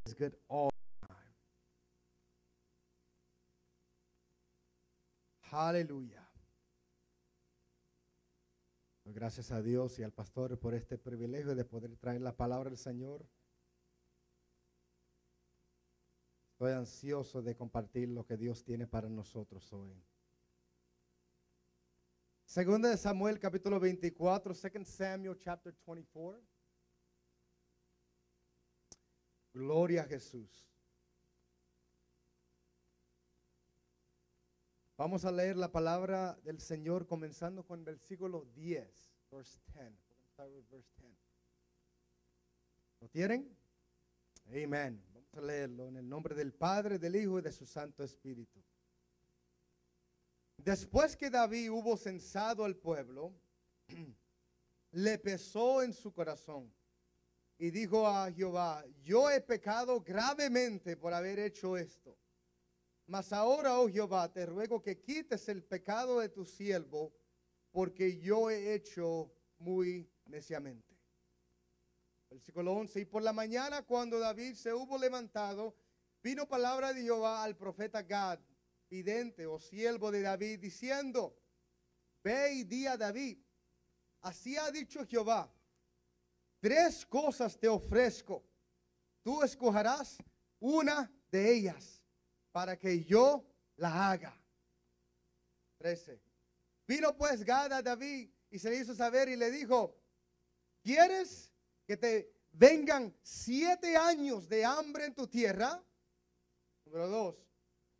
is good all the time. Aleluya. Gracias a Dios y al pastor por este privilegio de poder traer la palabra del Señor. Estoy ansioso de compartir lo que Dios tiene para nosotros hoy. Segunda de Samuel capítulo 24, 2 Samuel chapter 24. Gloria a Jesús. Vamos a leer la palabra del Señor comenzando con el versículo 10, verse 10. ¿Lo tienen? Amén. Vamos a leerlo en el nombre del Padre, del Hijo y de su Santo Espíritu. Después que David hubo censado al pueblo, le pesó en su corazón y dijo a Jehová: yo he pecado gravemente por haber hecho esto. Mas ahora, oh Jehová, te ruego que quites el pecado de tu siervo, porque yo he hecho muy neciamente. Versículo 11. Y por la mañana, cuando David se hubo levantado, vino palabra de Jehová al profeta Gad, vidente o siervo de David, diciendo: ve y di a David, así ha dicho Jehová, 3 cosas te ofrezco, tú escogerás una de ellas, para que yo la haga. 13. Vino pues Gad a David y se le hizo saber y le dijo: ¿quieres que te vengan 7 años de hambre en tu tierra? Número 2.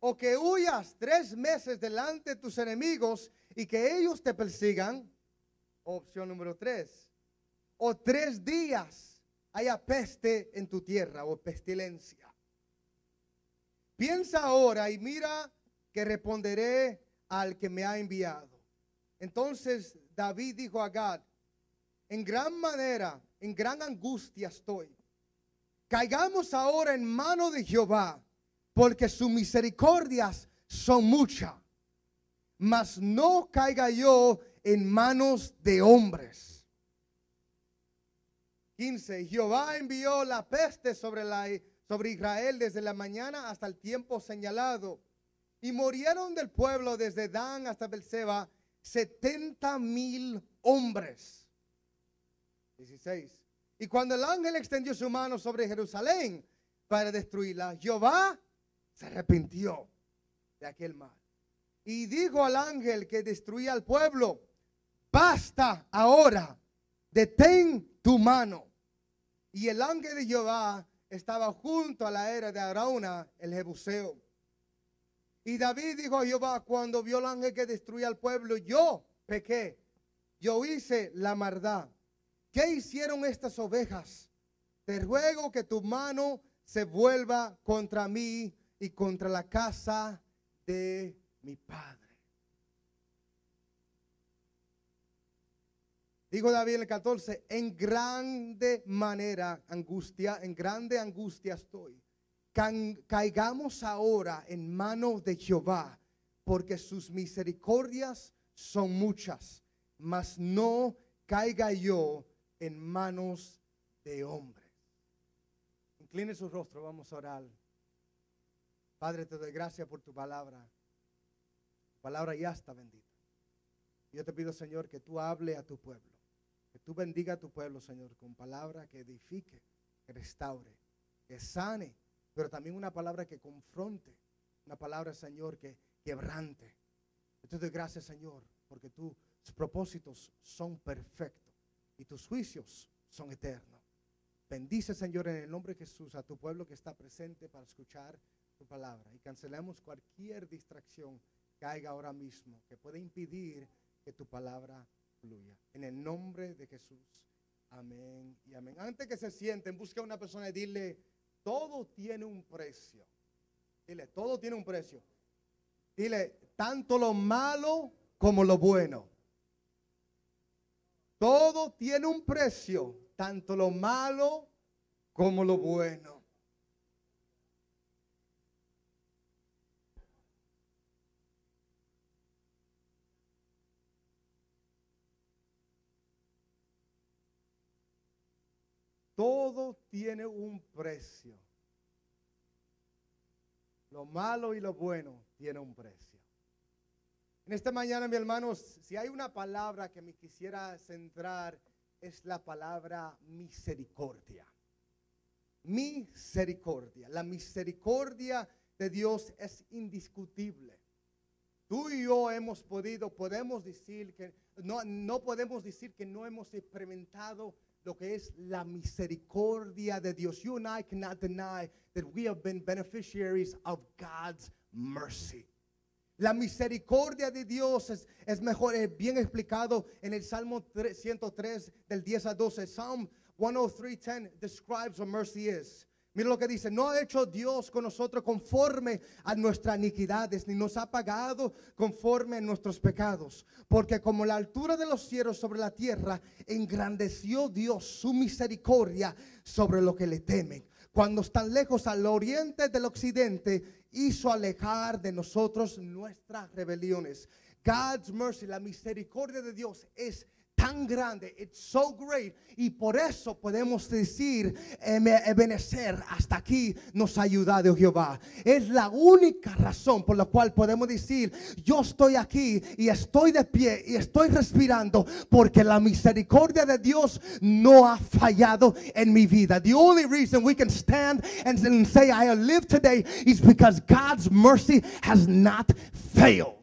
O que huyas 3 meses delante de tus enemigos y que ellos te persigan. Opción número 3. O 3 días haya peste en tu tierra o pestilencia. Piensa ahora y mira que responderé al que me ha enviado. Entonces David dijo a Gad: en gran manera, en gran angustia estoy. Caigamos ahora en mano de Jehová, porque sus misericordias son muchas. Mas no caiga yo en manos de hombres. 15. Jehová envió la peste sobre Israel desde la mañana hasta el tiempo señalado, y murieron del pueblo desde Dan hasta Beerseba 70,000 hombres. 16. Y cuando el ángel extendió su mano sobre Jerusalén para destruirla, Jehová se arrepintió de aquel mal y dijo al ángel que destruía al pueblo: basta ahora, detén tu mano. Y el ángel de Jehová estaba junto a la era de Arauna el Jebuseo. Y David dijo a Jehová cuando vio al ángel que destruía al pueblo: yo pequé, yo hice la maldad. ¿Qué hicieron estas ovejas? Te ruego que tu mano se vuelva contra mí y contra la casa de mi padre. Dijo David en el 14: en grande angustia estoy. Caigamos ahora en manos de Jehová, porque sus misericordias son muchas, mas no caiga yo en manos de hombres. Incline su rostro, vamos a orar. Padre, te doy gracias por tu palabra. Tu palabra ya está bendita. Yo te pido, Señor, que tú hable a tu pueblo. Que tú bendiga a tu pueblo, Señor, con palabra que edifique, que restaure, que sane, pero también una palabra que confronte, una palabra, Señor, que quebrante. Yo te doy gracias, Señor, porque tus propósitos son perfectos y tus juicios son eternos. Bendice, Señor, en el nombre de Jesús a tu pueblo que está presente para escuchar tu palabra, y cancelemos cualquier distracción que haya ahora mismo que pueda impedir que tu palabra fluya. En el nombre de Jesús. Amén y amén. Antes que se sienten, busca a una persona y dile: todo tiene un precio. Dile: todo tiene un precio. Dile: tanto lo malo como lo bueno. Todo tiene un precio, tanto lo malo como lo bueno. Todo tiene un precio. Lo malo y lo bueno tiene un precio. En esta mañana, mis hermanos, si hay una palabra que me quisiera centrar, es la palabra misericordia. Misericordia. La misericordia de Dios es indiscutible. Tú y yo podemos decir que no podemos decir que no hemos experimentado lo que es la misericordia de Dios. You and I cannot deny that we have been beneficiaries of God's mercy. La misericordia de Dios es mejor, bien explicado en el Salmo 103 del 10 a 12. Psalm 103:10 describes what mercy is. Mira lo que dice: no ha hecho Dios con nosotros conforme a nuestras iniquidades, ni nos ha pagado conforme a nuestros pecados. Porque como la altura de los cielos sobre la tierra, engrandeció Dios su misericordia sobre los que le temen. Cuando están lejos al oriente del occidente, hizo alejar de nosotros nuestras rebeliones. God's mercy, la misericordia de Dios es tan grande, it's so great, y por eso podemos decir, Ebenezer, hasta aquí nos ha ayudado Jehová. Es la única razón por la cual podemos decir, yo estoy aquí y estoy de pie y estoy respirando, porque la misericordia de Dios no ha fallado en mi vida. The only reason we can stand and say I have lived today is because God's mercy has not failed.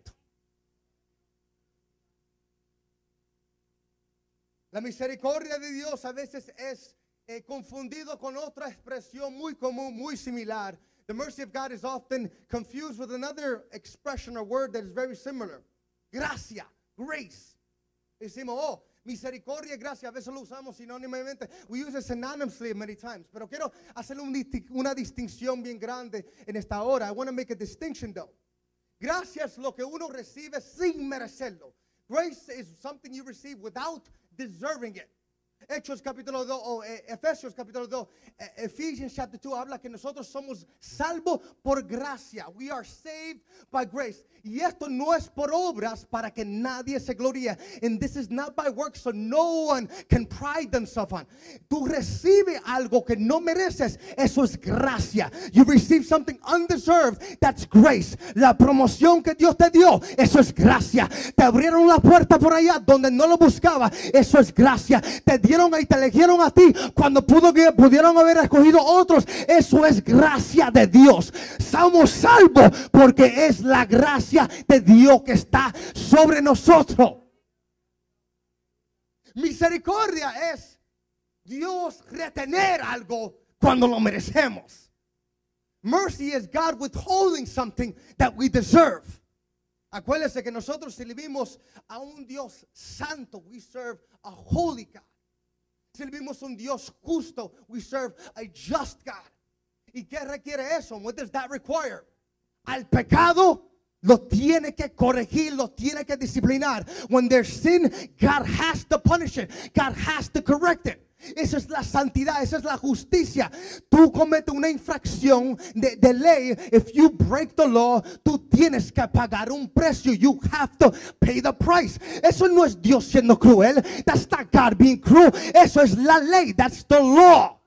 La misericordia de Dios a veces es confundido con otra expresión muy común, muy similar. The mercy of God is often confused with another expression or word that is very similar. Gracia, grace. Decimos, oh, misericordia y gracia. A veces lo usamos sinónimamente. We use it synonymously many times. Pero quiero hacer una distinción bien grande en esta hora. I want to make a distinction though. Gracia es lo que uno recibe sin merecerlo. Grace is something you receive without deserving it. Hechos capítulo 2, Efesios capítulo 2, Ephesians chapter 2 habla que nosotros somos salvos por gracia. We are saved by grace. Y esto no es por obras para que nadie se gloríe. And this is not by works, so no one can pride themselves on. Tú recibes algo que no mereces, eso es gracia. You receive something undeserved, that's grace. La promoción que Dios te dio, eso es gracia. Te abrieron la puerta por allá donde no lo buscaba, eso es gracia. Te dieron y te eligieron a ti cuando pudieron haber escogido otros, eso es gracia de Dios. Somos salvos porque es la gracia de Dios que está sobre nosotros. Misericordia es Dios retener algo cuando lo merecemos. Mercy is God withholding something that we deserve. Acuérdense que nosotros servimos a un Dios santo. We serve a holy God. Servimos un Dios justo. We serve a just God. ¿Y qué requiere eso? What does that require? Al pecado lo tiene que corregir, lo tiene que disciplinar. When there's sin, God has to punish it. God has to correct it. Esa es la santidad, esa es la justicia. Tú cometes una infracción de ley. If you break the law, tú tienes que pagar un precio. You have to pay the price. Eso no es Dios siendo cruel. That's not God being cruel. Eso es la ley. That's the law.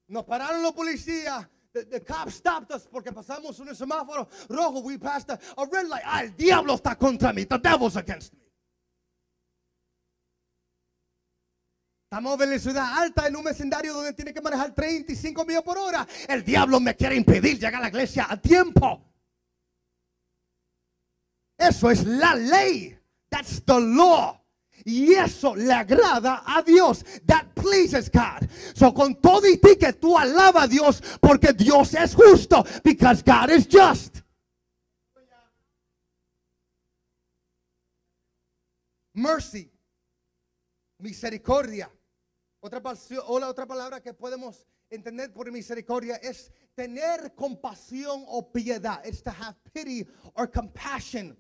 Nos pararon los policías. The cops stopped us porque pasamos un semáforo rojo. We passed a red light. Ah, el diablo está contra mí. The devil's against me. Estamos en velocidad alta en un vecindario donde tiene que manejar 35 millas por hora. El diablo me quiere impedir llegar a la iglesia a tiempo. Eso es la ley. That's the law. Y eso le agrada a Dios. That pleases God. So con todo y ti que tú alaba a Dios porque Dios es justo. Because God is just. Mercy. Misericordia. Otra palabra que podemos entender por misericordia es tener compasión o piedad. It's to have pity or compassion.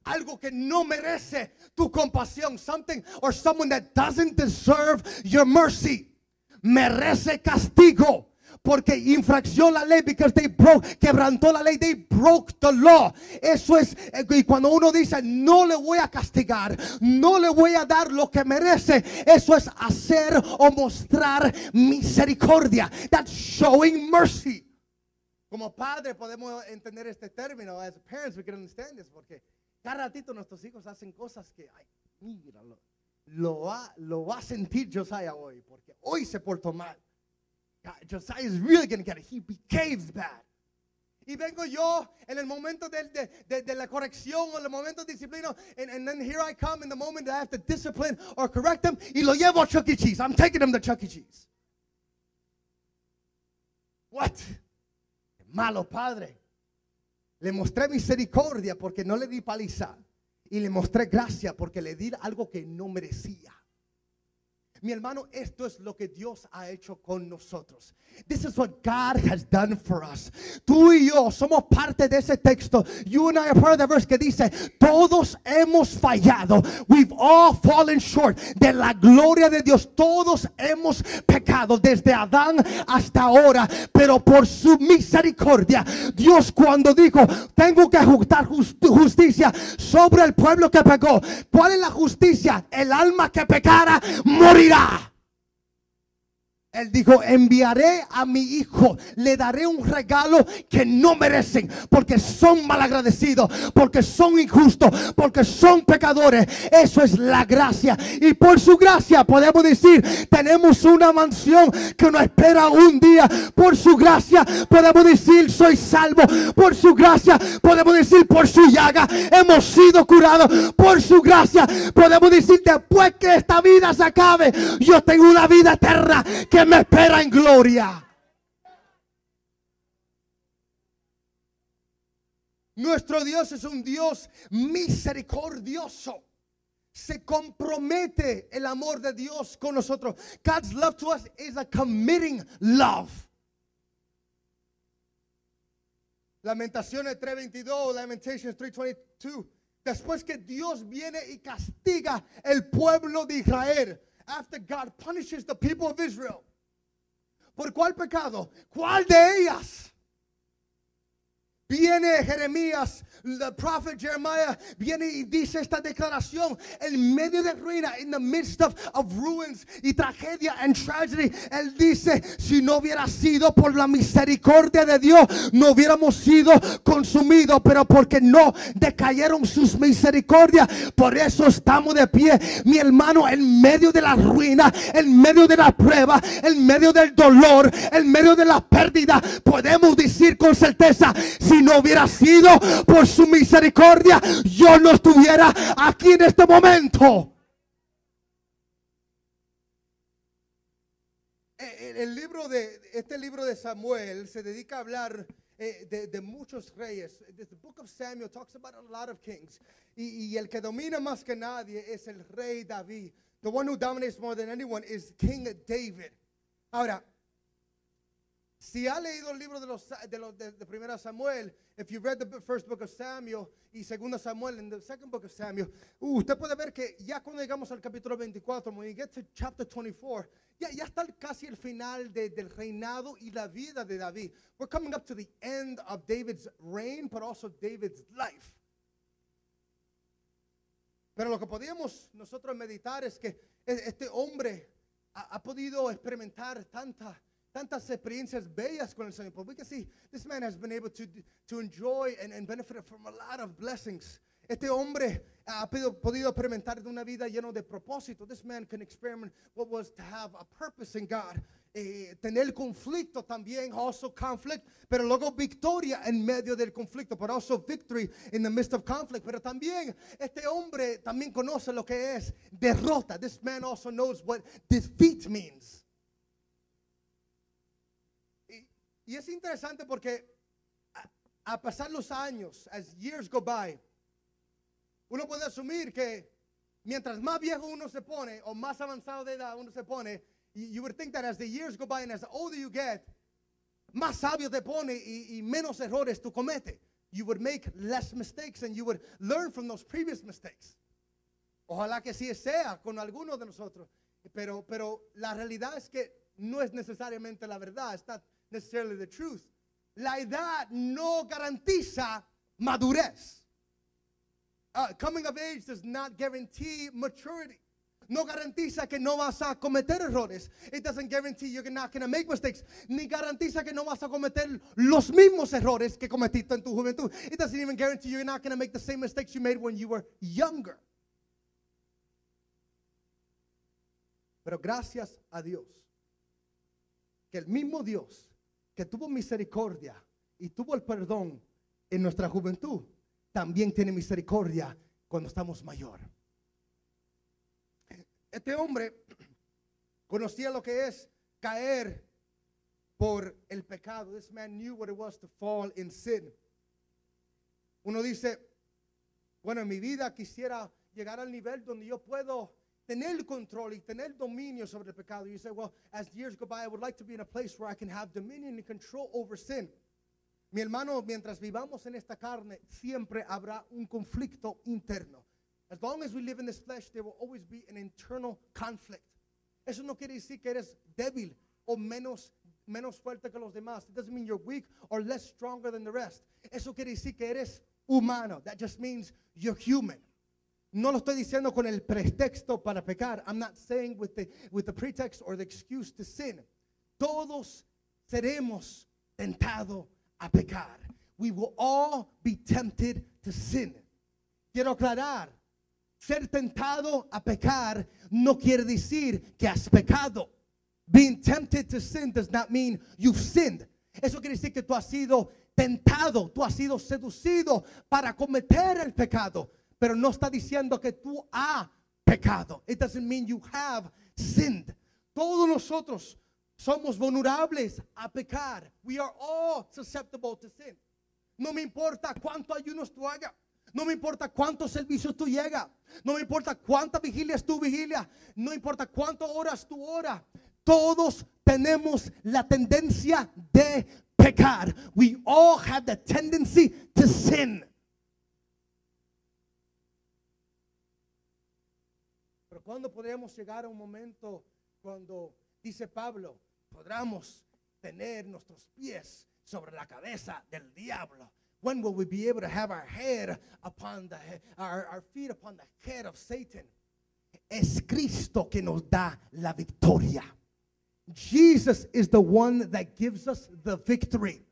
Algo que no merece tu compasión. Something or someone that doesn't deserve your mercy. Merece castigo. porque infracción la ley, because they broke, quebrantó la ley, they broke the law. Eso es, y cuando uno dice no le voy a castigar, no le voy a dar lo que merece, eso es hacer o mostrar misericordia. That's showing mercy. Como padre podemos entender este término. As parents we can understand this, porque cada ratito nuestros hijos hacen cosas que, ay, míralo, lo va a sentir Josiah hoy, porque hoy se portó mal. Josiah is really going to get it. He behaves bad. Y vengo yo en el momento de la corrección o el momento de disciplina, and then here I come in the moment that I have to discipline or correct them, y lo llevo a Chuck E. Cheese. I'm taking him to Chuck E. Cheese. What? Malo padre. Le mostré misericordia porque no le di paliza, y le mostré gracia porque le di algo que no merecía. Mi hermano, esto es lo que Dios ha hecho con nosotros. This is what God has done for us. Tú y yo somos parte de ese texto. You and I are part of the verse que dice, todos hemos fallado. We've all fallen short de la gloria de Dios. Todos hemos pecado desde Adán hasta ahora. Pero por su misericordia, Dios cuando dijo, tengo que ejecutar justicia sobre el pueblo que pecó. ¿Cuál es la justicia? El alma que pecara morirá. Él dijo, enviaré a mi hijo, le daré un regalo que no merecen, porque son malagradecidos, porque son injustos, porque son pecadores. Eso es la gracia, y por su gracia podemos decir, tenemos una mansión que nos espera un día. Por su gracia podemos decir, soy salvo. Por su gracia podemos decir, por su llaga hemos sido curados. Por su gracia podemos decir, después que esta vida se acabe, yo tengo una vida eterna que me espera en gloria. Nuestro Dios es un Dios misericordioso. Se compromete el amor de Dios con nosotros. God's love to us is a committing love. Lamentaciones 3:22, Lamentations 3:22. Después que Dios viene y castiga el pueblo de Israel, after God punishes the people of Israel. ¿Por cuál pecado? ¿Cuál de ellas? Viene Jeremías, the prophet Jeremiah, viene y dice esta declaración en medio de ruina, in the midst of ruins y tragedia and tragedy. Él dice, si no hubiera sido por la misericordia de Dios, no hubiéramos sido consumidos, pero porque no decayeron sus misericordias, por eso estamos de pie. Mi hermano, en medio de la ruina, en medio de la prueba, en medio del dolor, en medio de la pérdida, podemos decir con certeza, si no hubiera sido por su misericordia, yo no estuviera aquí en este momento. Este libro de Samuel se dedica a hablar de muchos reyes. The book of Samuel talks about a lot of kings. Y el que domina más que nadie es el rey David. The one who dominates more than anyone is King David. Ahora, si ha leído el libro de Primera Samuel, if you read the first book of Samuel y Segunda Samuel in the second book of Samuel, usted puede ver que ya cuando llegamos al capítulo 24, when we get to chapter 24, ya está casi el final del reinado y la vida de David. We're coming up to the end of David's reign, but also David's life. Pero lo que podíamos nosotros meditar es que este hombre ha podido experimentar tantas experiencias bellas con el Señor. But we can see this man has been able to enjoy and benefit from a lot of blessings. Este hombre ha podido experimentar de una vida llena de propósito. This man can experiment what was to have a purpose in God. Tener conflicto también, also conflict, pero luego victoria en medio del conflicto, but also victory in the midst of conflict. Pero también este hombre también conoce lo que es derrota. This man also knows what defeat means. Y es interesante porque a pasar los años, as years go by, uno puede asumir que mientras más viejo uno se pone o más avanzado de edad uno se pone, you would think that as the years go by and as the older you get, más sabio te pone y menos errores tú cometes. You would make less mistakes and you would learn from those previous mistakes. Ojalá que sí sea con algunos de nosotros, pero la realidad es que no es necesariamente la verdad. necessarily the truth. La edad no garantiza madurez. Coming of age does not guarantee maturity. No garantiza que no vas a cometer errores. It doesn't guarantee you're not going to make mistakes. Ni garantiza que no vas a cometer los mismos errores que cometiste en tu juventud. It doesn't even guarantee you're not going to make the same mistakes you made when you were younger. Pero gracias a Dios, que el mismo Dios que tuvo misericordia y tuvo el perdón en nuestra juventud, también tiene misericordia cuando estamos mayor. Este hombre conocía lo que es caer por el pecado. This man knew what it was to fall in sin. Uno dice, bueno, en mi vida quisiera llegar al nivel donde yo puedo tener control y tener dominio sobre el pecado. You say, well, as years go by, I would like to be in a place where I can have dominion and control over sin. Mi hermano, mientras vivamos en esta carne, siempre habrá un conflicto interno. As long as we live in this flesh, there will always be an internal conflict. Eso no quiere decir que eres débil o menos fuerte que los demás. It doesn't mean you're weak or less stronger than the rest. Eso quiere decir que eres humano. That just means you're human. No lo estoy diciendo con el pretexto para pecar. I'm not saying with the pretext or the excuse to sin. Todos seremos tentados a pecar. We will all be tempted to sin. Quiero aclarar. Ser tentado a pecar no quiere decir que has pecado. Being tempted to sin does not mean you've sinned. Eso quiere decir que tú has sido tentado, tú has sido seducido para cometer el pecado. Pero no está diciendo que tú has pecado. It doesn't mean you have sinned. Todos nosotros somos vulnerables a pecar. We are all susceptible to sin. No me importa cuánto ayunos tú hagas. No me importa cuántos servicios tú llegas. No me importa cuántas vigilias tú vigilia. No importa cuántas horas tú oras. Todos tenemos la tendencia de pecar. We all have the tendency to sin. Pero cuando podremos llegar a un momento cuando, dice Pablo, podamos tener nuestros pies sobre la cabeza del diablo? When will we be able to have our head upon the our feet upon the head of Satan? Es Cristo que nos da la victoria. Jesus is the one that gives us the victory.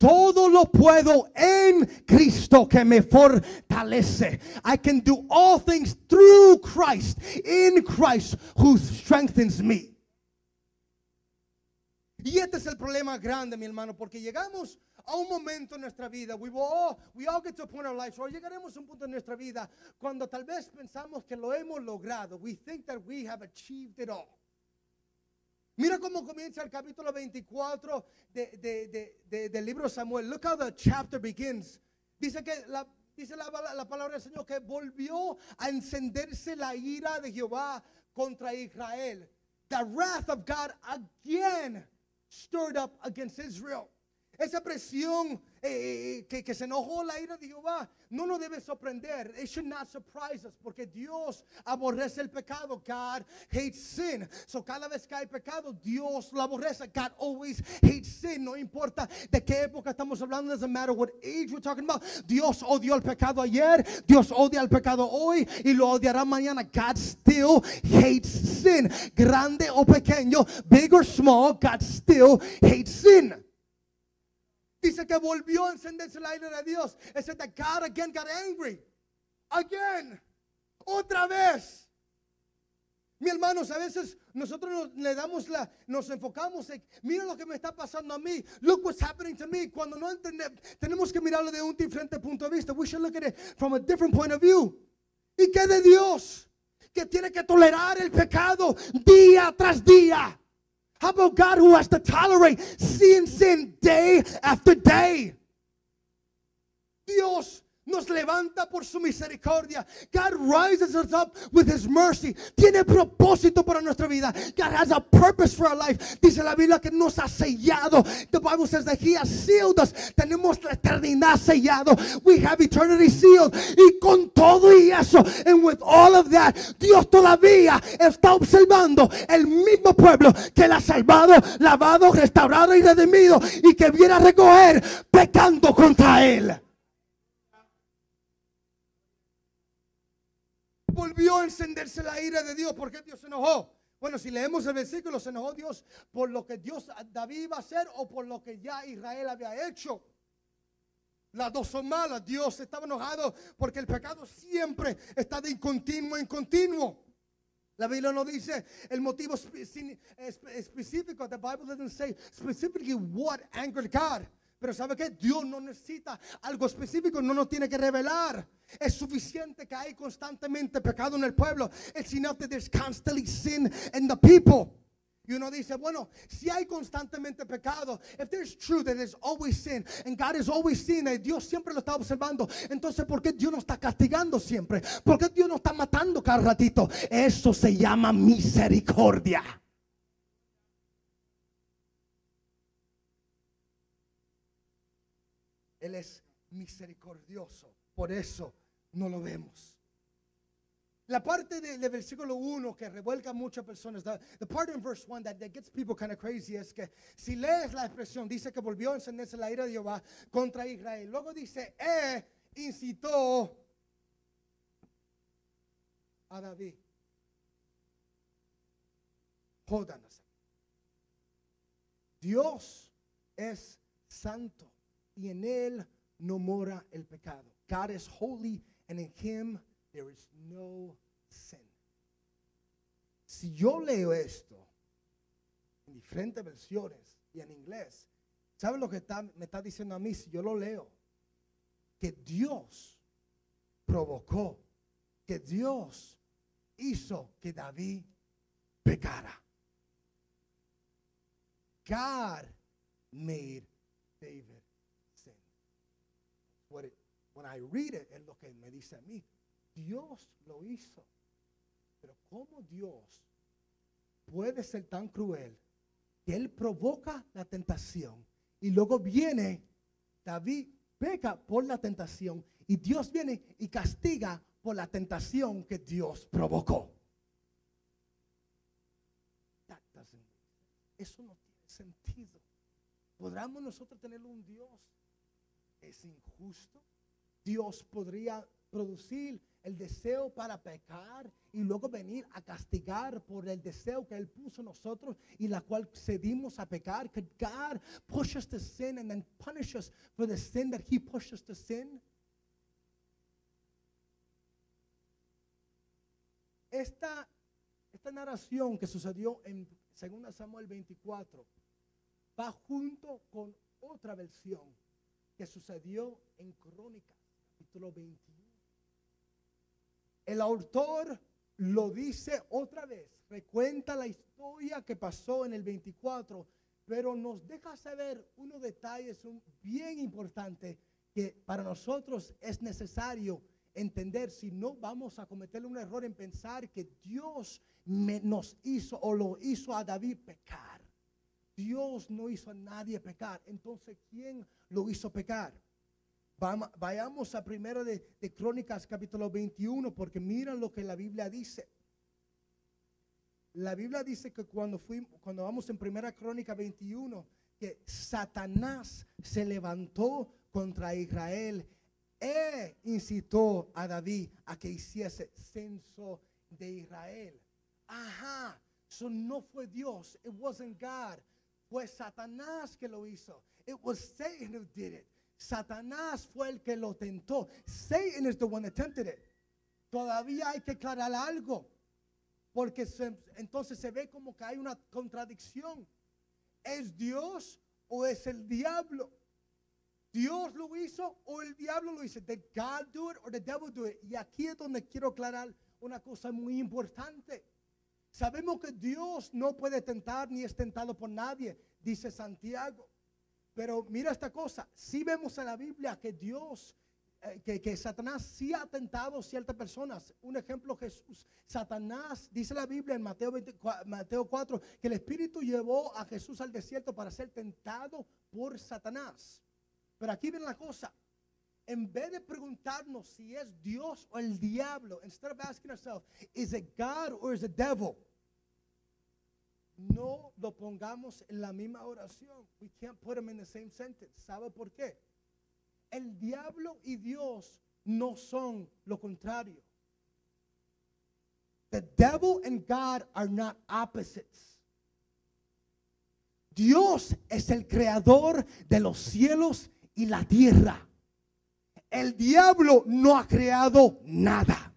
Todo lo puedo en Cristo que me fortalece. I can do all things through Christ, in Christ who strengthens me. Y este es el problema grande, mi hermano, porque llegamos a un momento en nuestra vida, we all get to a point in our lives, o llegaremos a un punto en nuestra vida cuando tal vez pensamos que lo hemos logrado. We think that we have achieved it all. Mira cómo comienza el capítulo 24 del libro de Samuel. Look how the chapter begins. Dice la palabra del Señor que volvió a encenderse la ira de Jehová contra Israel. The wrath of God again stirred up against Israel. Esa presión que se enojó la ira de Jehová no nos debe sorprender. It should not surprise us, porque Dios aborrece el pecado. God hates sin. So cada vez que hay pecado, Dios lo aborrece. God always hates sin. No importa de qué época estamos hablando, doesn't matter what age we're talking about. Dios odió el pecado ayer, Dios odia el pecado hoy y lo odiará mañana. God still hates sin. Grande o pequeño, big or small, God still hates sin. Dice que volvió a encenderse la ira de Dios. It said that God again got angry. Again. Otra vez. Mi hermanos, a veces nosotros nos enfocamos en, mira lo que me está pasando a mí. Look what's happening to me. Cuando no entendemos, tenemos que mirarlo de un diferente punto de vista. We should look at it from a different point of view. ¿Y qué de Dios? Que tiene que tolerar el pecado día tras día. How about God who has to tolerate sin day after day? Dios nos levanta por su misericordia. God rises us up with His mercy. Tiene propósito para nuestra vida. God has a purpose for our life. Dice la Biblia que nos ha sellado. The Bible says that He has sealed us. Tenemos la eternidad sellado. We have eternity sealed. Y con todo y eso, and with all of that, Dios todavía está observando el mismo pueblo que la ha salvado, lavado, restaurado y redimido, y que viene a recoger pecando contra Él. Volvió a encenderse la ira de Dios. ¿Por qué Dios se enojó? Bueno, si leemos el versículo, se enojó Dios por lo que David iba a hacer o por lo que ya Israel había hecho. Las dos son malas. Dios estaba enojado porque el pecado siempre está de continuo en continuo. La Biblia no dice el motivo específico. The Bible doesn't say specifically what angered God. Pero ¿sabe qué? Dios no necesita algo específico, no nos tiene que revelar. Es suficiente que hay constantemente pecado en el pueblo. It's enough that there's constantly sin in the people. Y uno dice, bueno, si hay constantemente pecado, if there's truth that there's always sin, and God is always sin, y Dios siempre lo está observando, entonces ¿por qué Dios no está castigando siempre? ¿Por qué Dios no está matando cada ratito? Eso se llama misericordia. Él es misericordioso, por eso no lo vemos. La parte del versículo 1 que revuelca a muchas personas, the part in verse 1 that gets people kind of crazy, es que si lees la expresión, dice que volvió a encenderse la ira de Jehová contra Israel. Luego dice, incitó a David. Jódanos. Dios es santo y en Él no mora el pecado. God is holy and in Him there is no sin. Si yo leo esto en diferentes versiones y en inglés, ¿saben lo que me está diciendo a mí? Si yo lo leo, que Dios provocó, que Dios hizo que David pecara. God made David sin. When I read it, es lo que me dice a mí. Dios lo hizo. Pero ¿cómo Dios puede ser tan cruel que Él provoca la tentación y luego viene David, peca por la tentación y Dios viene y castiga por la tentación que Dios provocó? Eso no tiene sentido. ¿Podríamos nosotros tener un Dios? ¿Es injusto? Dios podría producir el deseo para pecar y luego venir a castigar por el deseo que Él puso en nosotros y la cual cedimos a pecar. Could God push us to sin and then punish us for the sin that He pushed us to sin? Esta narración que sucedió en 2 Samuel 24 va junto con otra versión que sucedió en Crónicas, capítulo 21. El autor lo dice otra vez, recuenta la historia que pasó en el 24, pero nos deja saber unos detalles bien importantes que para nosotros es necesario entender si no vamos a cometer un error en pensar que Dios nos hizo o lo hizo a David pecar. Dios no hizo a nadie pecar. Entonces, ¿quién lo hizo pecar? Vayamos a primero de Crónicas capítulo 21, porque mira lo que la Biblia dice. La Biblia dice que cuando vamos en primera Crónica 21, que Satanás se levantó contra Israel e incitó a David a que hiciese censo de Israel. Ajá, eso no fue Dios. It wasn't God. Fue Satanás que lo hizo. It was Satan who did it. Satanás fue el que lo tentó. Satan is the one that tempted it. Todavía hay que aclarar algo, porque entonces se ve como que hay una contradicción. ¿Es Dios o es el diablo? ¿Dios lo hizo o el diablo lo hizo? Did God do it or the devil do it? Y aquí es donde quiero aclarar una cosa muy importante. Sabemos que Dios no puede tentar ni es tentado por nadie, dice Santiago. Pero mira esta cosa, si vemos en la Biblia que Dios que Satanás sí ha tentado a ciertas personas. Un ejemplo, Jesús. Satanás, dice la Biblia en Mateo 4, que el Espíritu llevó a Jesús al desierto para ser tentado por Satanás. Pero aquí viene la cosa. En vez de preguntarnos si es Dios o el diablo, instead of asking ourselves, is it God or is it devil? No lo pongamos en la misma oración. We can't put them in the same sentence. ¿Sabe por qué? El diablo y Dios no son lo contrario. The devil and God are not opposites. Dios es el creador de los cielos y la tierra. El diablo no ha creado nada.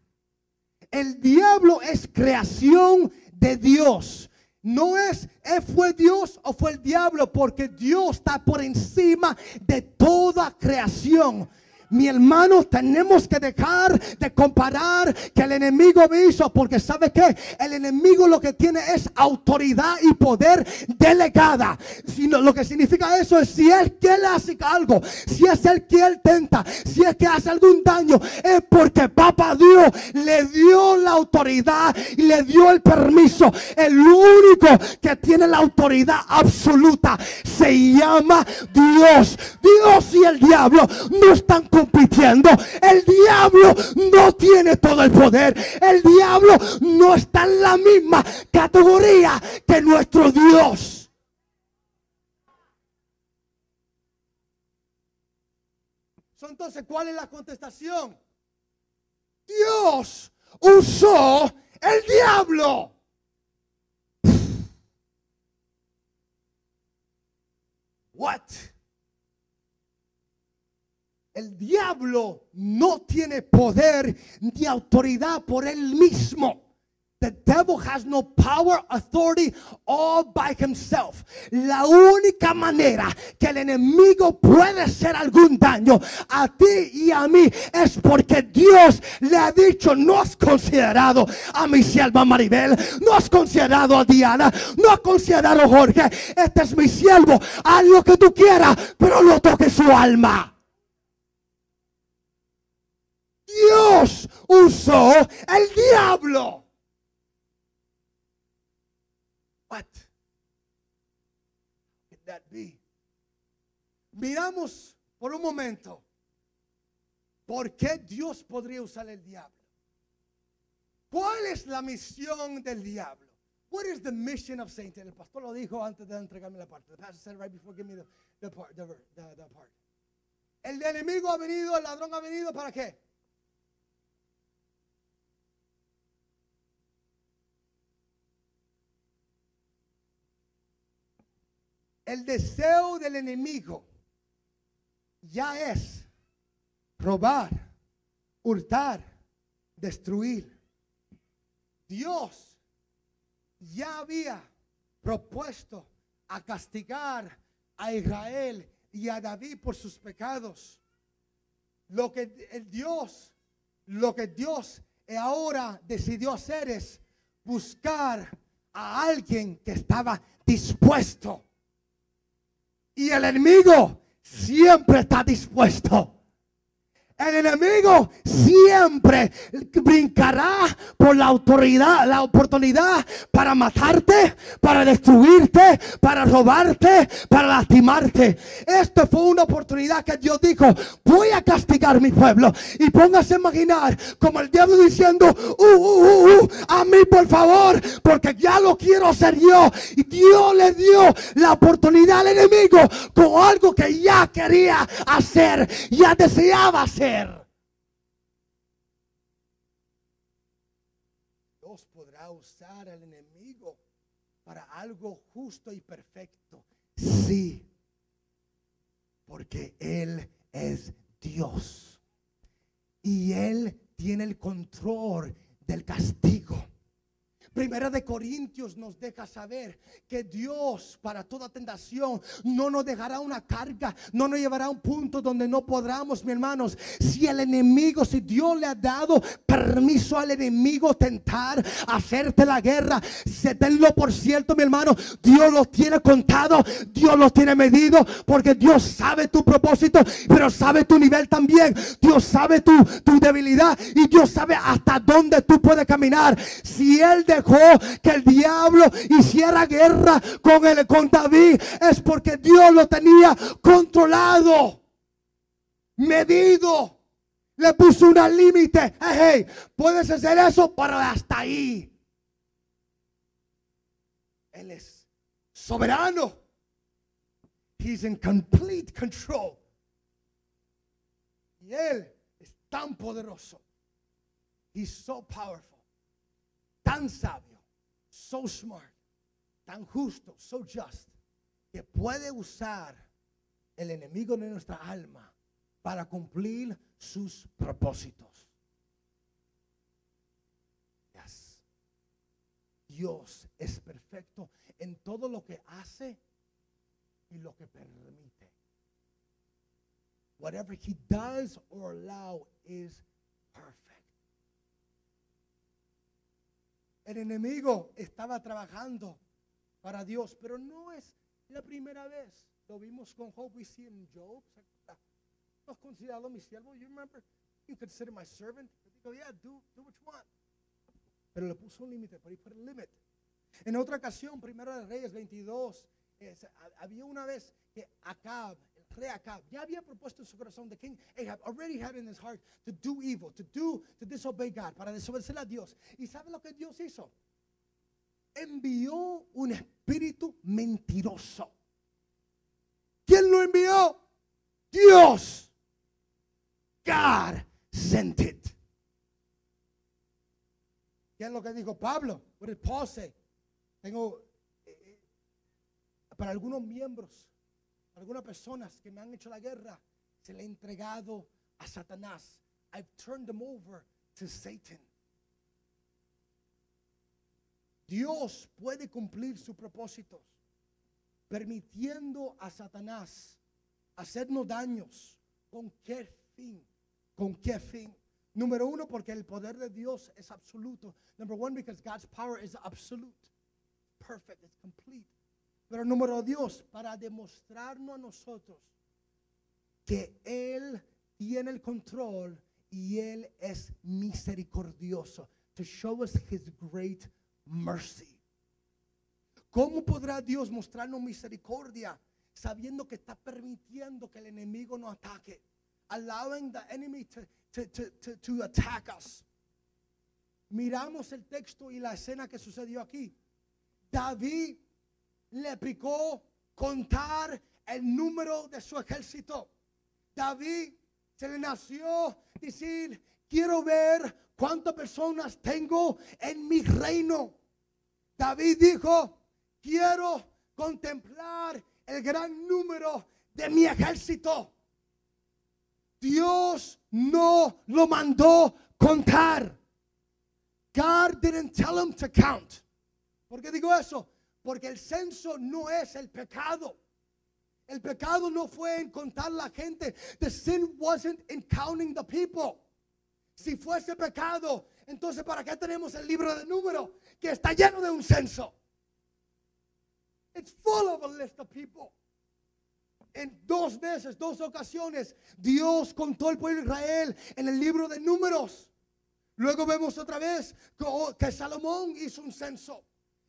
El diablo es creación de Dios. No es, fue Dios o fue el diablo, porque Dios está por encima de toda creación. Mi hermano, tenemos que dejar de comparar que el enemigo me hizo, porque ¿sabe qué? El enemigo lo que tiene es autoridad y poder delegada. Lo que significa eso es, si él quiere hacer algo, si es él que él tenta, si es que hace algún daño, es porque Papá Dios le dio la autoridad y le dio el permiso. El único que tiene la autoridad absoluta se llama Dios. Dios y el diablo no están compitiendo. El diablo no tiene todo el poder. El diablo no está en la misma categoría que nuestro Dios. Entonces, ¿cuál es la contestación? Dios usó el diablo. What? El diablo no tiene poder ni autoridad por él mismo. The devil has no power, authority all by himself. La única manera que el enemigo puede hacer algún daño a ti y a mí es porque Dios le ha dicho: no has considerado a mi sierva Maribel, no has considerado a Diana, no has considerado a Jorge. Este es mi siervo, haz lo que tú quieras, pero no toques su alma. Dios usó el diablo. What could that be? Miramos por un momento por qué Dios podría usar el diablo. ¿Cuál es la misión del diablo? What is the mission of Satan? El pastor lo dijo antes de entregarme la parte. The pastor said right before giving me the part. El enemigo ha venido, el ladrón ha venido, ¿para qué? El deseo del enemigo ya es robar, hurtar, destruir. Dios ya había propuesto a castigar a Israel y a David por sus pecados. Lo que Dios ahora decidió hacer es buscar a alguien que estaba dispuesto. Y el enemigo siempre está dispuesto. El enemigo siempre brincará por la autoridad, la oportunidad para matarte, para destruirte, para robarte, para lastimarte. Esta fue una oportunidad que Dios dijo: voy a castigar a mi pueblo. Y póngase a imaginar como el diablo diciendo: a mí por favor, porque ya lo quiero hacer yo. Y Dios le dio la oportunidad al enemigo con algo que ya quería hacer, ya deseaba hacer. Dios podrá usar al enemigo para algo justo y perfecto. Sí, porque Él es Dios y Él tiene el control del castigo. Primera de Corintios nos deja saber que Dios para toda tentación no nos dejará una carga, no nos llevará a un punto donde no podamos, mis hermanos. Si el enemigo, si Dios le ha dado permiso al enemigo tentar hacerte la guerra, tenlo por cierto, mi hermano, Dios los tiene contado, Dios los tiene medido, porque Dios sabe tu propósito, pero sabe tu nivel también. Dios sabe tu debilidad y Dios sabe hasta dónde tú puedes caminar. Si Él dejó que el diablo hiciera guerra con David, es porque Dios lo tenía controlado, medido. Le puso un límite. Hey, puedes hacer eso, pero hasta ahí. Él es soberano. He's in complete control. Y Él es tan poderoso. He's so powerful. Tan sabio, so smart, tan justo, so just, que puede usar el enemigo de nuestra alma para cumplir sus propósitos. Yes. Dios es perfecto en todo lo que hace y lo que permite. Whatever He does or allow is perfect. El enemigo estaba trabajando para Dios, pero no es la primera vez. Lo vimos con Job, we see in Job. ¿No has considerado mi siervo? You remember? You consider my servant? Digo, yeah, do what you want. Pero le puso un límite, pero he put a limit. En otra ocasión, Primera de Reyes 22, había una vez que Acab, el rey Acab, ya había propuesto en su corazón, the king Ahab already had in his heart to do evil, to disobey God, para desobedecer a Dios. ¿Y sabe lo que Dios hizo? Envió un espíritu mentiroso. ¿Quién lo envió? Dios. God sent it. ¿Qué es lo que dijo Pablo? What did Paul say? Tengo para algunos miembros, algunas personas que me han hecho la guerra, se le he entregado a Satanás. I've turned them over to Satan. Dios puede cumplir sus propósitos permitiendo a Satanás hacernos daños. ¿Con qué fin? ¿Con qué fin? Número uno, porque el poder de Dios es absoluto. Number one, because God's power is absolute. Perfect, it's complete. Pero número dos, para demostrarnos a nosotros que Él tiene el control y Él es misericordioso. To show us His great mercy. ¿Cómo podrá Dios mostrarnos misericordia sabiendo que está permitiendo que el enemigo nos ataque? Allowing the enemy to attack us. Miramos el texto y la escena que sucedió aquí. David le picó contar el número de su ejército. David se le nació decir, quiero ver cuántas personas tengo en mi reino. David dijo, quiero contemplar el gran número de mi ejército. Dios no lo mandó contar. God didn't tell him to count. ¿Por qué digo eso? Porque el censo no es el pecado. El pecado no fue en contar la gente. The sin wasn't in counting the people. Si fuese pecado, entonces ¿para qué tenemos el libro de números que está lleno de un censo? It's full of a list of people. En dos ocasiones, Dios contó al pueblo de Israel en el libro de números. Luego vemos otra vez que Salomón hizo un censo.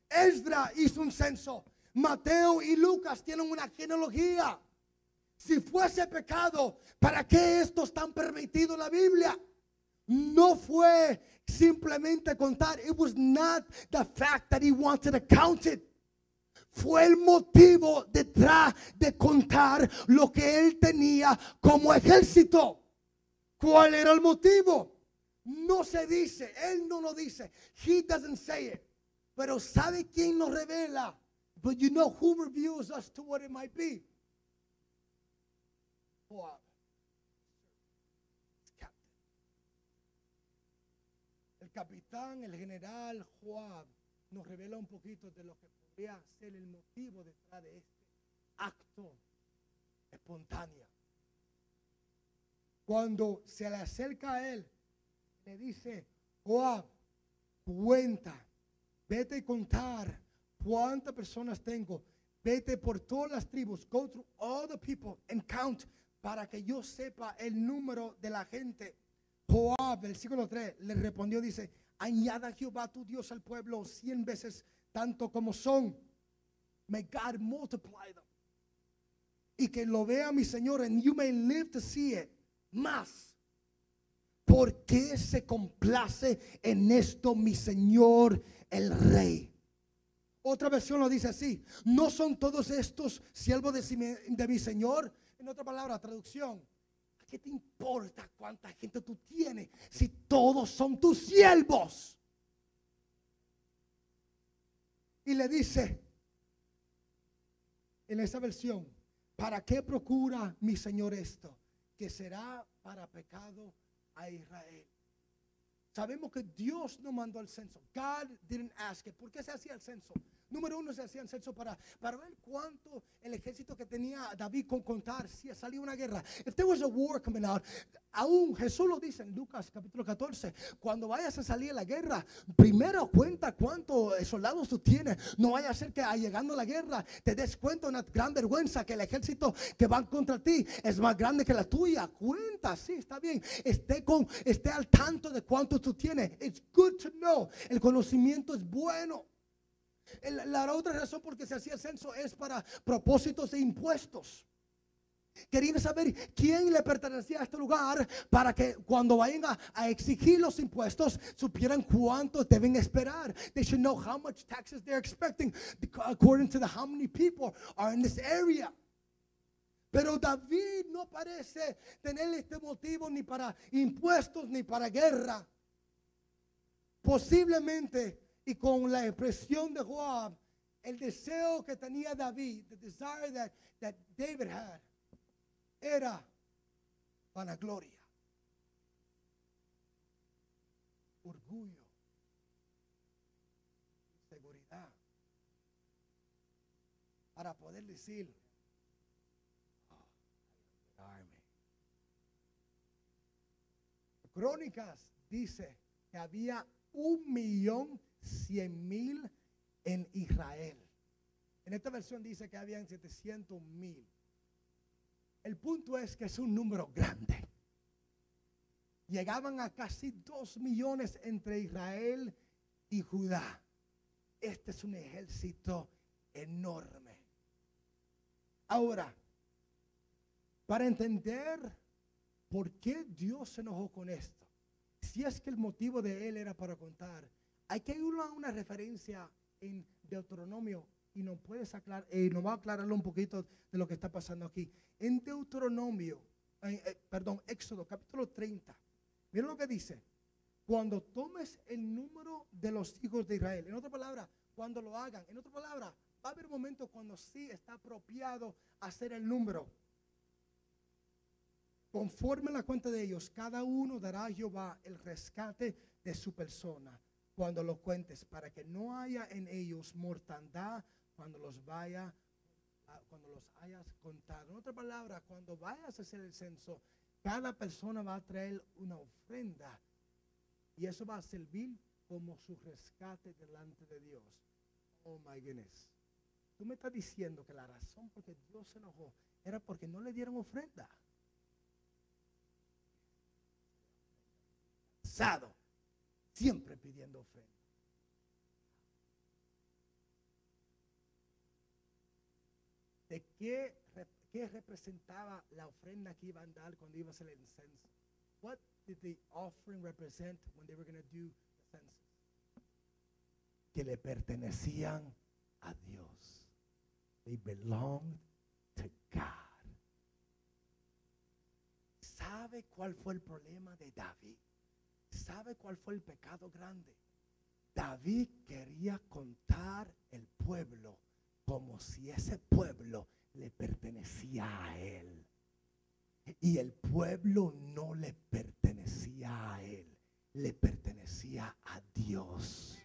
Esdra hizo un censo. Mateo y Lucas tienen una genealogía. Si fuese pecado, ¿para qué esto está permitido en la Biblia? No fue simplemente contar. It was not the fact that he wanted to count it. Fue el motivo detrás de contar lo que él tenía como ejército. ¿Cuál era el motivo? No se dice, él no lo dice. He doesn't say it. Pero ¿sabe quién nos revela? But you know who reveals us to what it might be? Joab. El capitán, el general Joab nos revela un poquito de lo que podría ser el motivo detrás de este acto espontáneo. Cuando se le acerca a él, le dice: Joab, cuenta, vete a contar cuántas personas tengo. Vete por todas las tribus, go through all the people and count, para que yo sepa el número de la gente. Joab, versículo 3, le respondió, dice: añada Jehová tu Dios al pueblo 100 veces tanto como son. May God multiply them. Y que lo vea mi Señor, and you may live to see it. Más, ¿por qué se complace en esto mi Señor el Rey? Otra versión lo dice así: ¿no son todos estos siervos de mi Señor? En otra palabra, traducción: ¿a qué te importa cuánta gente tú tienes si todos son tus siervos? Y le dice en esa versión: ¿para qué procura mi Señor esto? Que será para pecado a Israel. Sabemos que Dios no mandó el censo. God didn't ask it. ¿Por qué se hacía el censo? Número uno, se hacía el censo para ver cuánto el ejército que tenía David con contar si salía una guerra. If there was a war coming out, aún Jesús lo dice en Lucas capítulo 14, cuando vayas a salir a la guerra, primero cuenta cuántos soldados tú tienes. No vaya a ser que llegando a la guerra te des cuenta, una gran vergüenza, que el ejército que va contra ti es más grande que la tuya. Cuenta, sí, está bien. Esté al tanto de cuánto tú tienes. It's good to know. El conocimiento es bueno. La otra razón por que se hacía el censo es para propósitos de impuestos. Querían saber quién le pertenecía a este lugar, para que cuando vayan a exigir los impuestos supieran cuánto deben esperar. They should know how much taxes they're expecting according to how many people are in this area. Pero David no parece tener este motivo ni para impuestos ni para guerra. Posiblemente, y con la expresión de Joab, el deseo que tenía David, the desire that David had, era vanagloria, orgullo, seguridad, para poder decir: Crónicas dice que había 1.100.000 en Israel. En esta versión dice que habían 700.000. El punto es que es un número grande. Llegaban a casi 2 millones entre Israel y Judá. Este es un ejército enorme. Ahora, para entender por qué Dios se enojó con esto, si es que el motivo de él era para contar, hay que ir a una referencia en Deuteronomio, y nos va a aclararlo un poquito de lo que está pasando aquí. En Deuteronomio, Éxodo capítulo 30, miren lo que dice: cuando tomes el número de los hijos de Israel, en otra palabra, cuando lo hagan, en otra palabra, va a haber momentos cuando sí está apropiado hacer el número. Conforme a la cuenta de ellos, cada uno dará a Jehová el rescate de su persona cuando lo cuentes, para que no haya en ellos mortandad cuando los hayas contado. En otra palabra, cuando vayas a hacer el censo, cada persona va a traer una ofrenda, y eso va a servir como su rescate delante de Dios. Oh my goodness. Tú me estás diciendo que la razón por que Dios se enojó era porque no le dieron ofrenda. Siempre pidiendo ofrenda. ¿De qué representaba la ofrenda que iban a dar cuando iba a hacer el censo? What did the offering represent when they were going to do the census? Que le pertenecían a Dios. They belonged to God. ¿Sabe cuál fue el problema de David? ¿Sabe cuál fue el pecado grande? David quería contar el pueblo como si ese pueblo le pertenecía a él. Y el pueblo no le pertenecía a él, le pertenecía a Dios.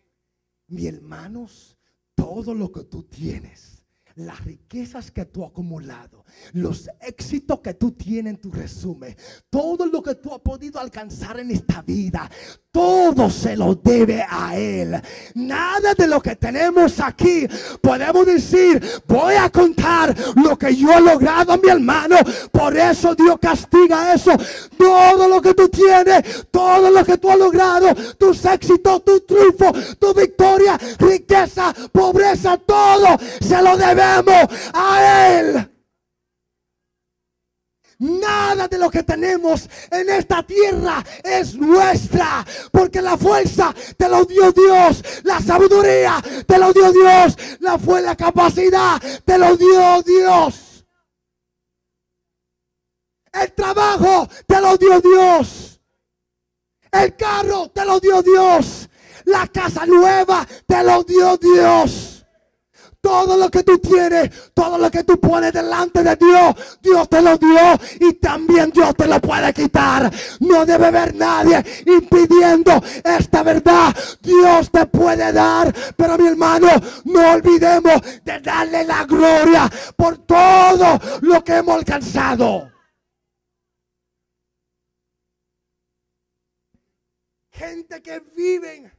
mis hermanos, todo lo que tú tienes, las riquezas que tú has acumulado, los éxitos que tú tienes en tu resumen, todo lo que tú has podido alcanzar en esta vida, todo se lo debe a Él. Nada de lo que tenemos aquí podemos decir, voy a contar lo que yo he logrado, mi hermano, por eso Dios castiga eso. Todo lo que tú tienes, todo lo que tú has logrado, tus éxitos, tu triunfo, tu victoria, riqueza, pobreza, todo se lo debemos a Él. Nada de lo que tenemos en esta tierra es nuestra, porque la fuerza te lo dio Dios, la sabiduría te lo dio Dios, la capacidad te lo dio Dios, el trabajo te lo dio Dios, el carro te lo dio Dios, la casa nueva te lo dio Dios. Todo lo que tú tienes, todo lo que tú pones delante de Dios, Dios te lo dio y también Dios te lo puede quitar. No debe haber nadie impidiendo esta verdad. Dios te puede dar, pero mi hermano, no olvidemos de darle la gloria por todo lo que hemos alcanzado. Gente que viven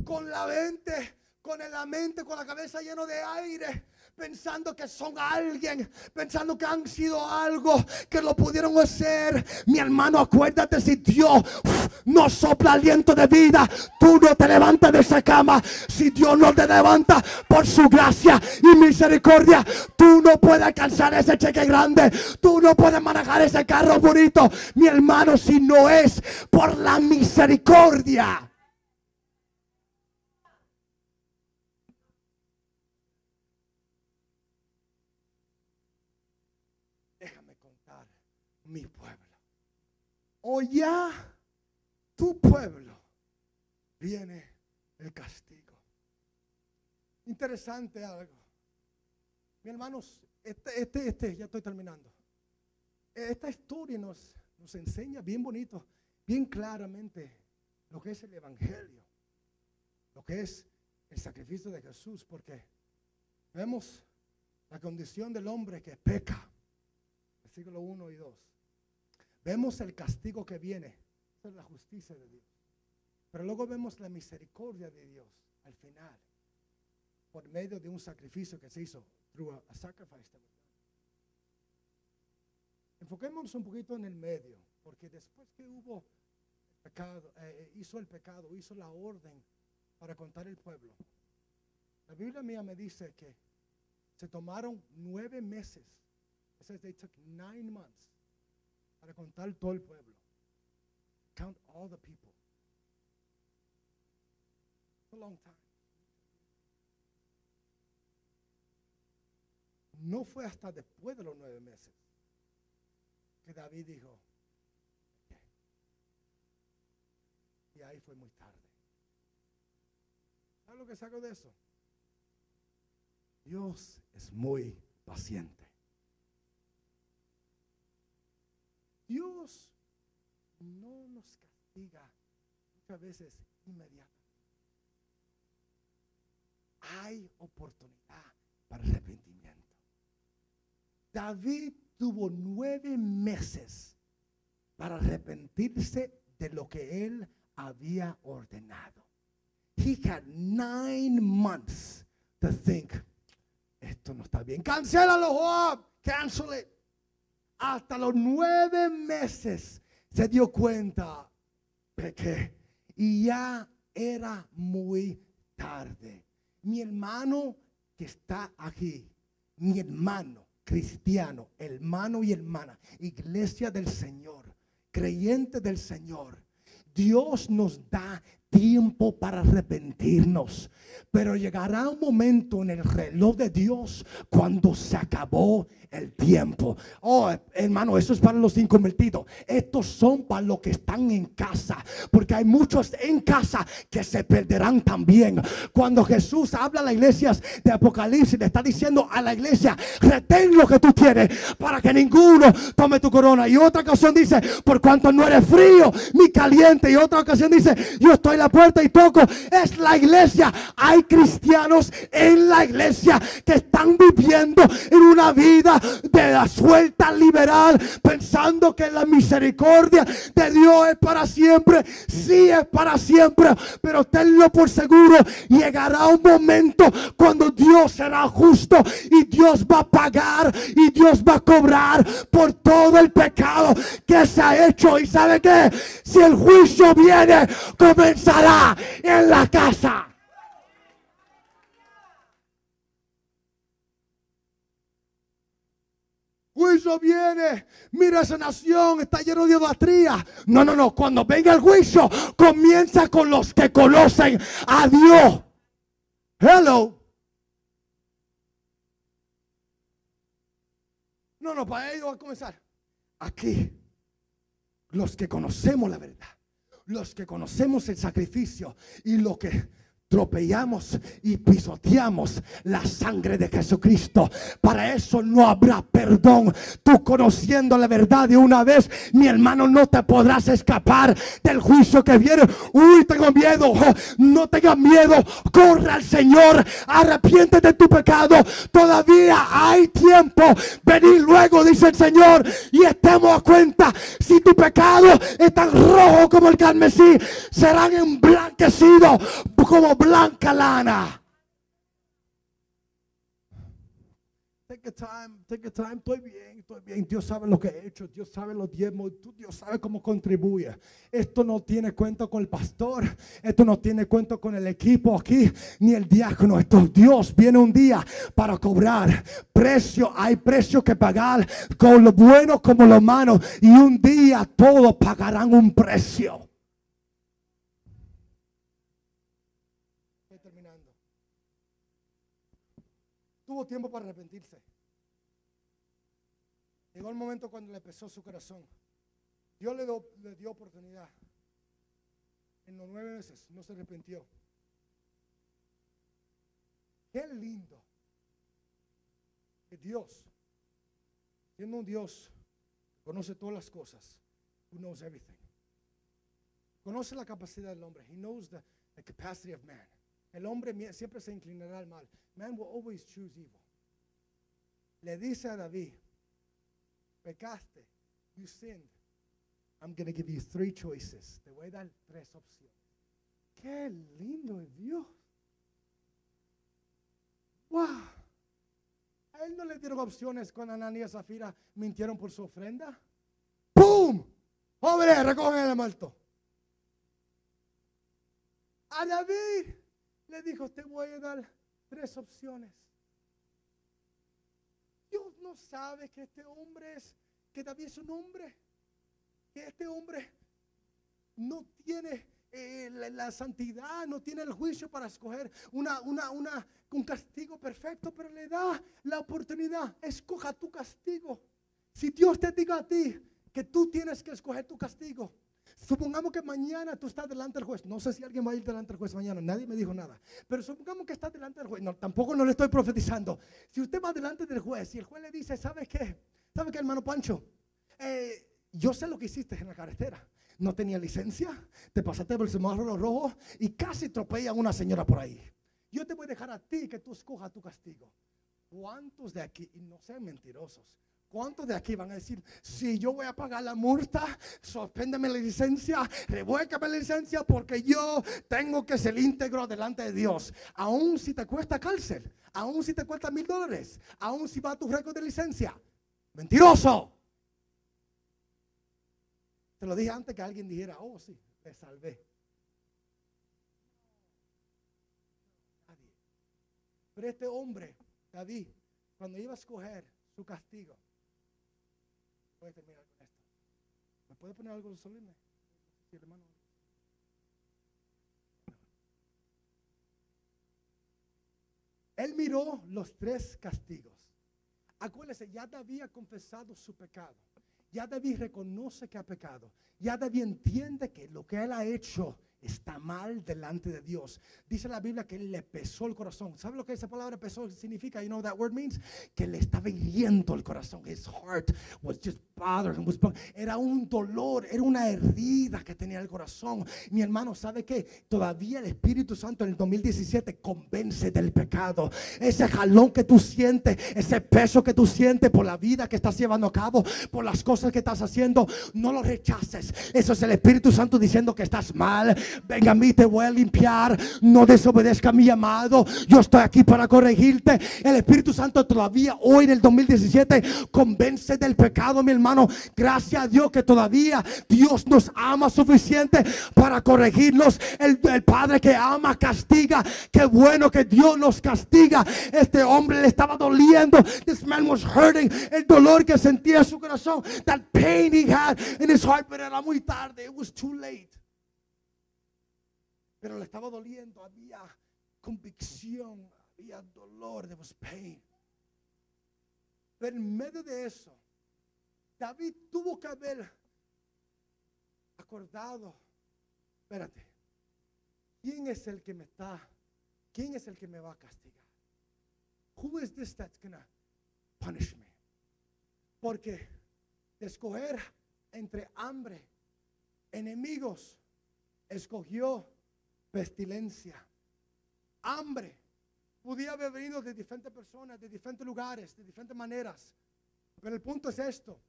con la mente, con la cabeza llena de aire, pensando que son alguien, pensando que han sido algo, que lo pudieron hacer. Mi hermano, acuérdate, si Dios no sopla aliento de vida, tú no te levantas de esa cama. Si Dios no te levanta por su gracia y misericordia, tú no puedes alcanzar ese cheque grande, tú no puedes manejar ese carro bonito, mi hermano, si no es por la misericordia. Mi pueblo, o ya tu pueblo, viene el castigo. Interesante algo, mis hermanos, ya estoy terminando. Esta historia nos enseña bien bonito, bien claramente lo que es el evangelio, lo que es el sacrificio de Jesús, porque vemos la condición del hombre que peca, versículo 1 y 2. Vemos el castigo que viene, esa es la justicia de Dios. Pero luego vemos la misericordia de Dios al final, por medio de un sacrificio que se hizo, through a sacrifice. Enfoquémonos un poquito en el medio, porque después que hubo pecado, hizo la orden para contar el pueblo. La Biblia mía me dice que se tomaron 9 meses. It says they took 9 months para contar todo el pueblo. Count all the people. It's a long time. No fue hasta después de los 9 meses que David dijo, okay. Y ahí fue muy tarde. ¿Sabes lo que saco de eso? Dios es muy paciente. Dios no nos castiga muchas veces inmediatamente. Hay oportunidad para arrepentimiento. David tuvo 9 meses para arrepentirse de lo que él había ordenado. He had 9 months to think, esto no está bien. Cancélalo, Joab. Cancel it. Hasta los 9 meses se dio cuenta, pequé, y ya era muy tarde. Mi hermano que está aquí, mi hermano cristiano, hermano y hermana, iglesia del Señor, creyente del Señor, Dios nos da tiempo para arrepentirnos, pero llegará un momento en el reloj de Dios cuando se acabó el tiempo. Oh, hermano, eso es para los inconvertidos. Estos son para los que están en casa, porque hay muchos en casa que se perderán también. Cuando Jesús habla a las iglesias de Apocalipsis, le está diciendo a la iglesia, retén lo que tú tienes para que ninguno tome tu corona. Y otra ocasión dice, por cuanto no eres frío ni caliente. Y otra ocasión dice, yo estoy la puerta y toco. Es la iglesia. Hay cristianos en la iglesia que están viviendo en una vida de la suelta liberal, pensando que la misericordia de Dios es para siempre. Sí, es para siempre, pero tenlo por seguro, llegará un momento cuando Dios será justo y Dios va a pagar y Dios va a cobrar por todo el pecado que se ha hecho. Y ¿sabe qué? Si el juicio viene, comenzará en la casa. Juicio viene. Mira, esa nación está lleno de idolatría. No, no, no. Cuando venga el juicio, comienza con los que conocen a Dios. Hello. No, no, para ellos va a comenzar. Aquí, los que conocemos la verdad, los que conocemos el sacrificio y lo que tropellamos y pisoteamos la sangre de Jesucristo, para eso no habrá perdón. Tú conociendo la verdad de una vez, mi hermano, no te podrás escapar del juicio que viene. Uy, tengo miedo. No tengas miedo, corre al Señor, arrepiéntete de tu pecado, todavía hay tiempo. Venid luego, dice el Señor, y estemos a cuenta. Si tu pecado es tan rojo como el carmesí, serán emblanquecidos como blanca lana. Take a time, estoy bien. Dios sabe lo que he hecho, Dios sabe los diezmos, Dios sabe cómo contribuye. Esto no tiene cuento con el pastor, esto no tiene cuento con el equipo aquí, ni el diácono. Esto, Dios viene un día para cobrar precio. Hay precio que pagar, con lo bueno como lo malo, y un día todos pagarán un precio. Tuvo tiempo para arrepentirse. Llegó el momento cuando le pesó su corazón. Dios le dio oportunidad. En los 9 meses no se arrepintió. Qué lindo que Dios, siendo un Dios, conoce todas las cosas. Who knows everything. Conoce la capacidad del hombre. He knows the capacity of man. El hombre siempre se inclinará al mal. Man will always choose evil. Le dice a David, pecaste, you sinned. I'm going to give you 3 choices. Te voy a dar 3 opciones. Qué lindo es Dios. Wow. A él no le dieron opciones cuando Ananías y Zafira mintieron por su ofrenda. ¡Pum! Jóvenes, recogen el muerto. A David le dijo, te voy a dar 3 opciones. Dios no sabe que este hombre que David es un hombre, que este hombre no tiene la santidad, no tiene el juicio para escoger un castigo perfecto, pero le da la oportunidad. Escoja tu castigo. Si Dios te diga a ti que tú tienes que escoger tu castigo, supongamos que mañana tú estás delante del juez. No sé si alguien va a ir delante del juez mañana. Nadie me dijo nada. Pero supongamos que estás delante del juez. No, tampoco no le estoy profetizando. Si usted va delante del juez y el juez le dice, ¿sabe qué? ¿Sabe qué, hermano Pancho? Yo sé lo que hiciste en la carretera. No tenía licencia. Te pasaste por el semáforo rojo y casi atropellan a una señora por ahí. Yo te voy a dejar a ti que tú escojas tu castigo. ¿Cuántos de aquí, y no sean mentirosos, cuántos de aquí van a decir, si yo voy a pagar la multa, suspéndeme la licencia, revuélcame la licencia, porque yo tengo que ser íntegro delante de Dios? Aún si te cuesta cárcel, aún si te cuesta $1000, aún si va a tu récord de licencia. Mentiroso. Te lo dije antes que alguien dijera, oh sí, te salvé. Nadie. Pero este hombre, David, cuando iba a escoger su castigo, voy a terminar con esto. ¿Me puede poner algo solemne? Sí, hermano. Él miró los 3 castigos. Acuérdese, ya David ha confesado su pecado. Ya David reconoce que ha pecado. Ya David entiende que lo que él ha hecho está mal delante de Dios. Dice la Biblia que él le pesó el corazón. ¿Sabe lo que esa palabra pesó significa? You know what that word means? Que le estaba hiriendo el corazón. His heart was just father was broken. Era un dolor, era una herida que tenía el corazón. Mi hermano, ¿sabe qué? Todavía el Espíritu Santo en el 2017 convence del pecado. Ese jalón que tú sientes, ese peso que tú sientes por la vida que estás llevando a cabo, por las cosas que estás haciendo, no lo rechaces. Eso es el Espíritu Santo diciendo que estás mal. Venga a mí, te voy a limpiar. No desobedezca mi llamado. Yo estoy aquí para corregirte. El Espíritu Santo todavía hoy en el 2017 convence del pecado, mi hermano. Gracias a Dios que todavía Dios nos ama suficiente para corregirnos. El Padre que ama castiga. Qué bueno que Dios nos castiga. Este hombre le estaba doliendo. This man was hurting. El dolor que sentía en su corazón. That pain he had in his heart. Pero era muy tarde. It was too late. Pero le estaba doliendo. Había convicción. Había dolor. There was pain. Pero en medio de eso, David tuvo que haber acordado, espérate, ¿quién es el que me va a castigar? Who is this that's gonna punish me? Porque de escoger entre hambre, enemigos, escogió pestilencia. Hambre podía haber venido de diferentes personas, de diferentes lugares, de diferentes maneras. Pero el punto es esto.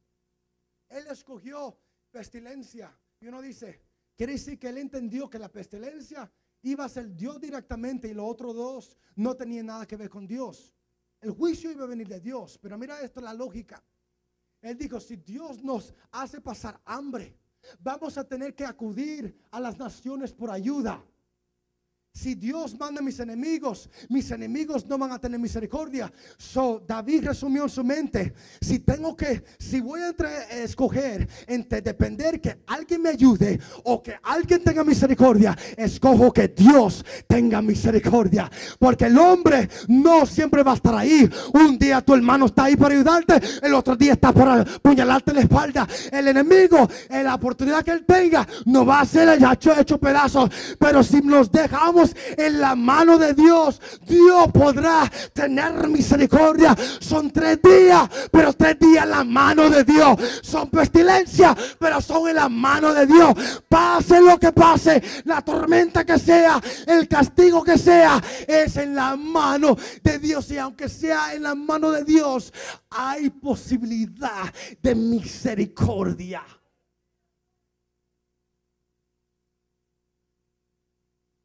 Él escogió pestilencia. Y uno dice, quiere decir que él entendió que la pestilencia iba a ser Dios directamente y los otros dos no tenían nada que ver con Dios. El juicio iba a venir de Dios. Pero mira esto, la lógica. Él dijo, si Dios nos hace pasar hambre, vamos a tener que acudir a las naciones por ayuda. Si Dios manda a mis enemigos no van a tener misericordia. So David resumió en su mente, si voy a escoger entre depender que alguien me ayude o que alguien tenga misericordia, escojo que Dios tenga misericordia. Porque el hombre no siempre va a estar ahí. Un día tu hermano está ahí para ayudarte, el otro día está para apuñalarte en la espalda. El enemigo, en la oportunidad que él tenga, no va a ser hecho pedazos. Pero si nos dejamos en la mano de Dios, Dios podrá tener misericordia. Son 3 días, pero 3 días en la mano de Dios. Son pestilencia, pero son en la mano de Dios. Pase lo que pase, la tormenta que sea, el castigo que sea, es en la mano de Dios. Y aunque sea en la mano de Dios, hay posibilidad de misericordia.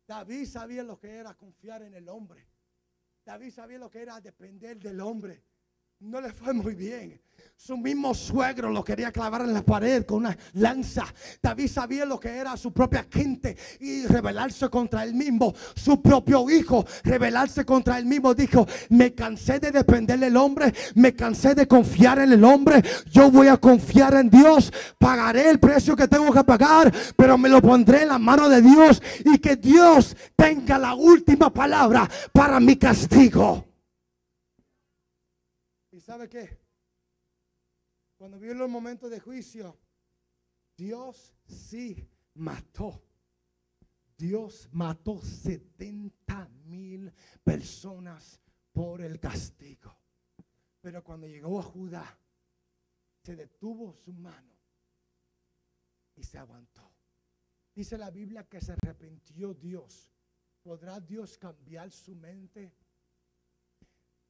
David sabía lo que era confiar en el hombre. David sabía lo que era depender del hombre. No le fue muy bien. Su mismo suegro lo quería clavar en la pared con una lanza. David sabía lo que era su propia gente y rebelarse contra él mismo. Su propio hijo rebelarse contra él mismo. Dijo, me cansé de depender del hombre, me cansé de confiar en el hombre. Yo voy a confiar en Dios. Pagaré el precio que tengo que pagar, pero me lo pondré en la mano de Dios, y que Dios tenga la última palabra para mi castigo. ¿Y sabe qué? Cuando vio los momentos de juicio, Dios sí mató. Dios mató 70,000 personas por el castigo. Pero cuando llegó a Judá, se detuvo su mano y se aguantó. Dice la Biblia que se arrepintió Dios. ¿Podrá Dios cambiar su mente?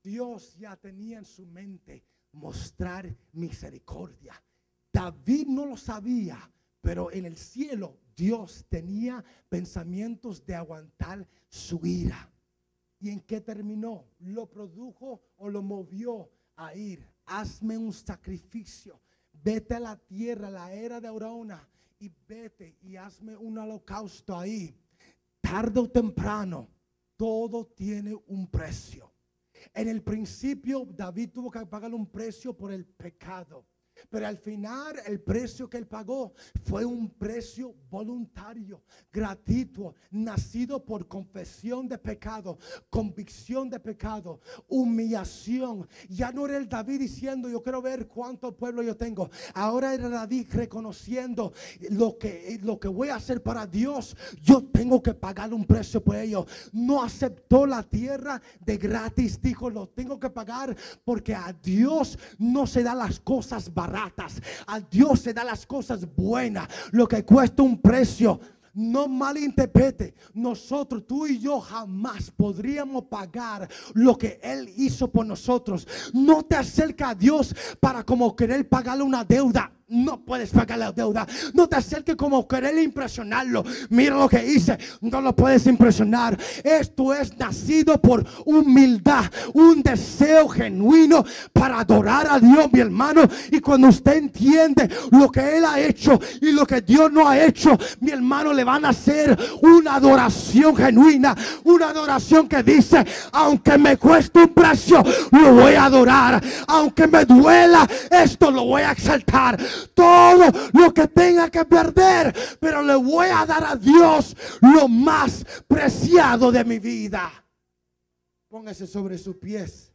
Dios ya tenía en su mente mostrar misericordia. David no lo sabía, pero en el cielo Dios tenía pensamientos de aguantar su ira. ¿Y en qué terminó? Lo produjo o lo movió a ir. Hazme un sacrificio. Vete a la tierra, la era de Arauna, y vete y hazme un holocausto ahí. Tarde o temprano, todo tiene un precio. En el principio David tuvo que pagar un precio por el pecado, pero al final el precio que él pagó fue un precio voluntario, gratuito, nacido por confesión de pecado, convicción de pecado, humillación. Ya no era el David diciendo, yo quiero ver cuánto pueblo yo tengo. Ahora era David reconociendo lo que voy a hacer para Dios. Yo tengo que pagar un precio por ello. No aceptó la tierra de gratis. Dijo, lo tengo que pagar porque a Dios no se dan las cosas baratas. baratas. A Dios se da las cosas buenas, lo que cuesta un precio. No malinterprete, nosotros, tú y yo, jamás podríamos pagar lo que Él hizo por nosotros. No te acerques a Dios para como querer pagarle una deuda. No puedes pagar la deuda. No te acerques como querer impresionarlo. Mira lo que hice. No lo puedes impresionar. Esto es nacido por humildad, un deseo genuino para adorar a Dios, mi hermano. Y cuando usted entiende lo que Él ha hecho y lo que Dios no ha hecho, mi hermano, le van a hacer una adoración genuina, una adoración que dice: aunque me cueste un precio, lo voy a adorar. Aunque me duela, esto lo voy a exaltar. Todo lo que tenga que perder, pero le voy a dar a Dios lo más preciado de mi vida. Póngase sobre sus pies.